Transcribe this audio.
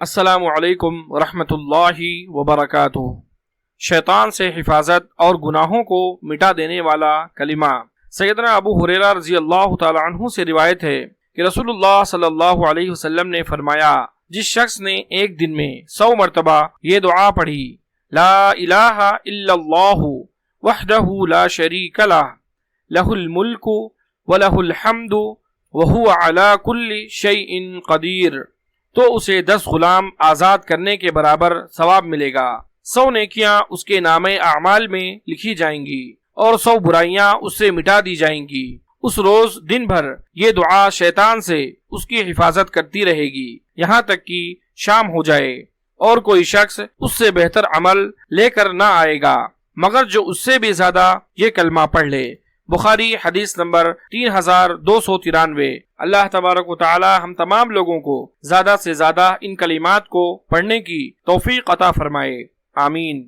السلام علیکم ورحمۃ اللہ وبرکاتہ۔ شیطان سے حفاظت اور گناہوں کو مٹا دینے والا کلمہ۔ سیدنا ابو ہریرہ رضی اللہ تعالی عنہ سے روایت ہے کہ رسول اللہ صلی اللہ علیہ وسلم نے فرمایا، جس شخص نے ایک دن میں 100 مرتبہ یہ دعا پڑھی، لا الہ الا اللہ وحدہ لا شریک لہ، لہ الملک ولہ الحمد وہو علی کل شیء قدیر، تو اسے 10 غلام آزاد کرنے کے برابر ثواب ملے گا، 100 نیکیاں اس کے نامہ اعمال میں لکھی جائیں گی اور 100 برائیاں اس سے مٹا دی جائیں گی۔ اس روز دن بھر یہ دعا شیطان سے اس کی حفاظت کرتی رہے گی یہاں تک کہ شام ہو جائے، اور کوئی شخص اس سے بہتر عمل لے کر نہ آئے گا مگر جو اس سے بھی زیادہ یہ کلمہ پڑھ لے۔ بخاری حدیث نمبر 3293۔ اللہ تبارک و تعالی ہم تمام لوگوں کو زیادہ سے زیادہ ان کلمات کو پڑھنے کی توفیق عطا فرمائے، آمین۔